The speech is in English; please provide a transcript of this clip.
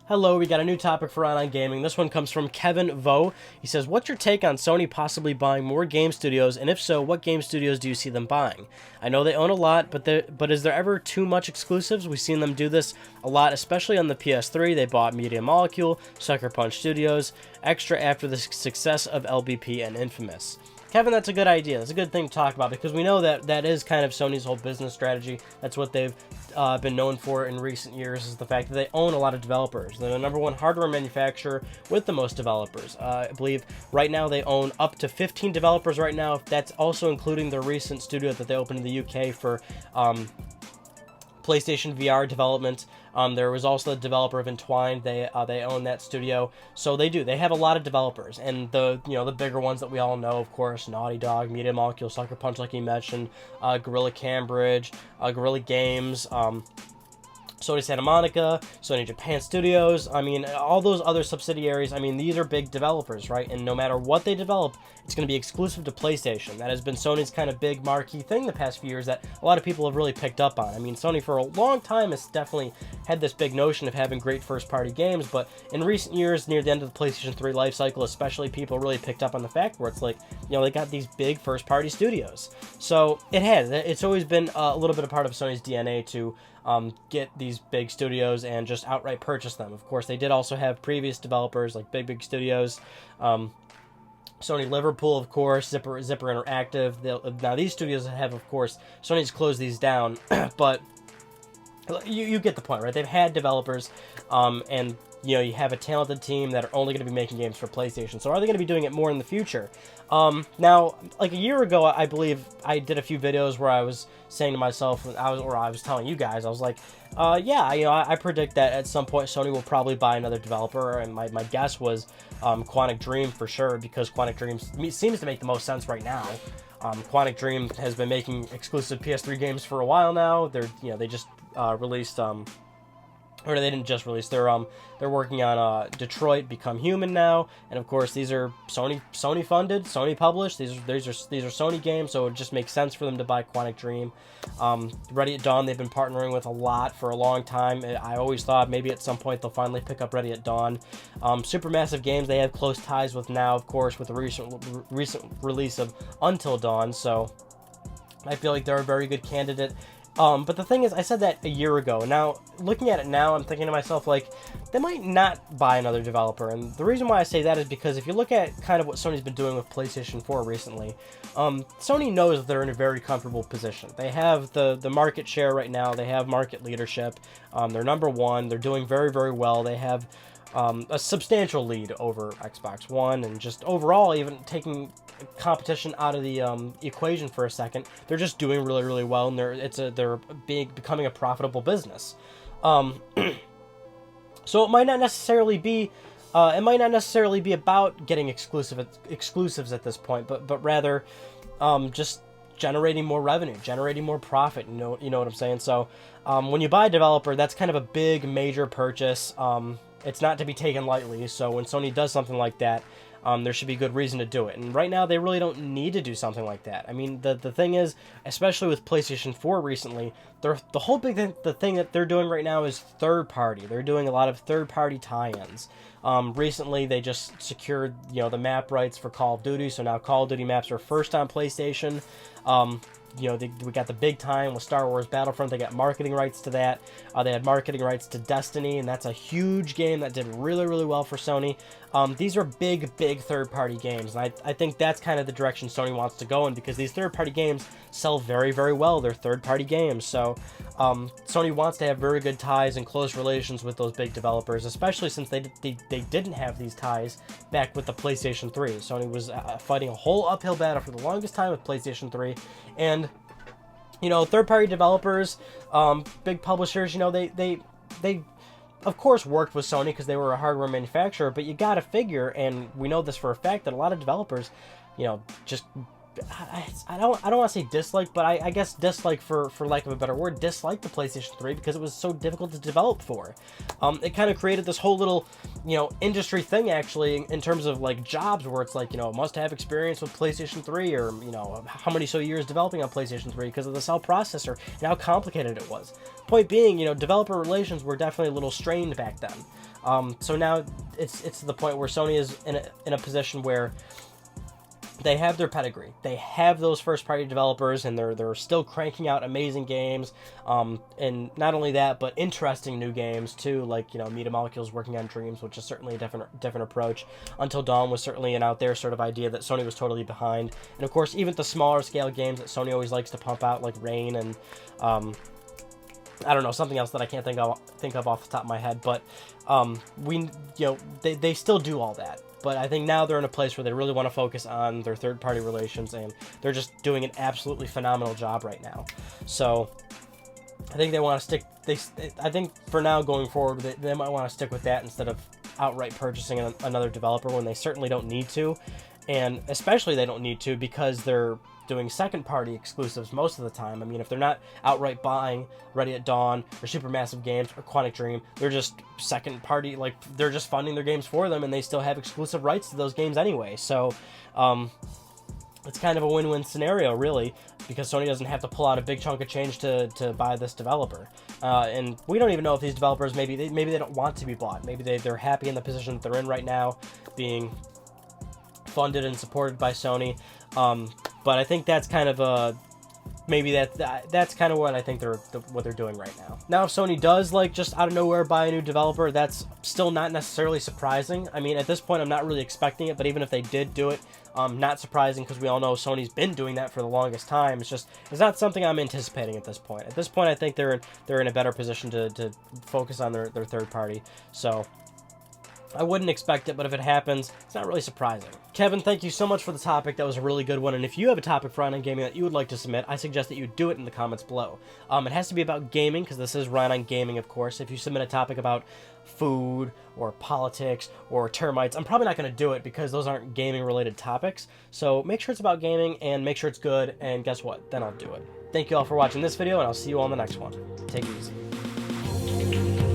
Hello, we got a new topic for Online Gaming. This one comes from Kevin Vo. He says, what's your take on Sony possibly buying more game studios, and if so, what game studios do you see them buying? I know they own a lot, but is there ever too much exclusives? We've seen them do this a lot, especially on the PS3. They bought Media Molecule, Sucker Punch Studios, Extra after the success of LBP and Infamous. Kevin, that's a good idea. That's a good thing to talk about because we know that that is kind of Sony's whole business strategy. That's what they've been known for in recent years, is the fact that they own a lot of developers. They're the #1 hardware manufacturer with the most developers. I believe right now they own up to 15 developers right now. That's also including their recent studio that they opened in the UK for PlayStation VR development. There was also the developer of Entwined. They own that studio, so they have a lot of developers, and the bigger ones that we all know, of course, Naughty Dog, Media Molecule, Sucker Punch, like you mentioned, Guerrilla Cambridge, Guerrilla Games, Sony Santa Monica, Sony Japan Studios. I mean, all those other subsidiaries. I mean, these are big developers, right? And no matter what they develop, it's going to be exclusive to PlayStation. That has been Sony's kind of big marquee thing the past few years that a lot of people have really picked up on. I mean, Sony for a long time has definitely had this big notion of having great first-party games, but in recent years, near the end of the PlayStation 3 life cycle, especially, people really picked up on the fact where it's like, they got these big first-party studios. So it's always been a little bit a part of Sony's DNA to get these big studios and just outright purchase them. Of course, they did also have previous developers like big studios. Sony Liverpool, of course, Zipper Interactive. Now these studios have, of course, Sony's closed these down, but you get the point, right? They've had developers, and you have a talented team that are only going to be making games for PlayStation. So are they going to be doing it more in the future? Now, like a year ago, I believe I did a few videos where I was saying to myself, I was telling you guys, I was like, I predict that at some point Sony will probably buy another developer, and my guess was Quantic Dream for sure, because Quantic Dream seems to make the most sense right now. Quantic Dream has been making exclusive PS3 games for a while now. They just released or they didn't just release. They're working on Detroit Become Human now, and of course these are Sony funded, Sony published. These are Sony games, so it just makes sense for them to buy Quantic Dream. Ready at Dawn, they've been partnering with a lot for a long time. I always thought maybe at some point they'll finally pick up Ready at Dawn. Supermassive Games, they have close ties with now, of course, with the recent release of Until Dawn. So I feel like they're a very good candidate. But the thing is, I said that a year ago. Now, looking at it now, I'm thinking to myself, like, they might not buy another developer. And the reason why I say that is because if you look at kind of what Sony's been doing with PlayStation 4 recently, Sony knows that they're in a very comfortable position. They have the market share right now. They have market leadership. They're #1. They're doing very, very well. They have a substantial lead over Xbox One, and just overall, even taking competition out of the equation for a second, they're just doing really, really well, and they're becoming a profitable business. So it might not necessarily be about getting exclusives at this point, but rather just generating more revenue, generating more profit. You know what I'm saying? So when you buy a developer, that's kind of a big major purchase. It's not to be taken lightly. So when Sony does something like that, there should be good reason to do it. And right now, they really don't need to do something like that. I mean, the thing is, especially with PlayStation 4 recently, the whole big thing, the thing that they're doing right now is third party. They're doing a lot of third party tie-ins. Recently, they just secured the map rights for Call of Duty, so now Call of Duty maps are first on PlayStation. We got the big time with Star Wars Battlefront. They got marketing rights to that. They had marketing rights to Destiny, and that's a huge game that did really, really well for Sony. These are big third-party games, and I think that's kind of the direction Sony wants to go in, because these third-party games sell very, very well. They're third-party games, so Sony wants to have very good ties and close relations with those big developers, especially since they didn't have these ties back with the PlayStation 3. Sony was fighting a whole uphill battle for the longest time with PlayStation 3, and third-party developers, big publishers, they of course worked with Sony because they were a hardware manufacturer, but you gotta figure, and we know this for a fact, that a lot of developers, just I don't want to say dislike, but I guess dislike, for lack of a better word, dislike the PlayStation 3 because it was so difficult to develop for. It kind of created this whole little, industry thing, actually, in terms of like jobs, where it's like, must have experience with PlayStation 3, or how many years developing on PlayStation 3 because of the cell processor and how complicated it was. Point being, developer relations were definitely a little strained back then. So now it's to the point where Sony is in a position where they have their pedigree. They have those first-party developers, and they're still cranking out amazing games. And not only that, but interesting new games too. Like, you know, Media Molecule's working on Dreams, which is certainly a different approach. Until Dawn was certainly an out there sort of idea that Sony was totally behind. And of course, even the smaller scale games that Sony always likes to pump out, like Rain and I don't know, something else that I can't think of off the top of my head. But they still do all that. But I think now they're in a place where they really want to focus on their third-party relations, and they're just doing an absolutely phenomenal job right now. So I think they want to stick. I think for now going forward, they might want to stick with that instead of outright purchasing another developer when they certainly don't need to, and especially they don't need to because they're doing second-party exclusives most of the time. I mean, if they're not outright buying Ready at Dawn or Supermassive Games or Quantic Dream, they're just second-party, like, they're just funding their games for them, and they still have exclusive rights to those games anyway. So, it's kind of a win-win scenario, really, because Sony doesn't have to pull out a big chunk of change to buy this developer. And we don't even know if these developers, maybe they don't want to be bought. Maybe they're happy in the position that they're in right now, being funded and supported by Sony. But I think that's kind of that's kind of what I think what they're doing right now. Now, if Sony does, like, just out of nowhere buy a new developer, that's still not necessarily surprising. I mean, at this point, I'm not really expecting it, but even if they did do it, not surprising, because we all know Sony's been doing that for the longest time. It's not something I'm anticipating at this point. At this point, I think they're in a better position to focus on their third party. So I wouldn't expect it, but if it happens, it's not really surprising. Kevin, thank you so much for the topic. That was a really good one. And if you have a topic for Ryan on Gaming that you would like to submit, I suggest that you do it in the comments below. It has to be about gaming, because this is Ryan on Gaming, of course. If you submit a topic about food or politics or termites, I'm probably not going to do it because those aren't gaming-related topics. So make sure it's about gaming and make sure it's good, and guess what? Then I'll do it. Thank you all for watching this video, and I'll see you all in the next one. Take it easy.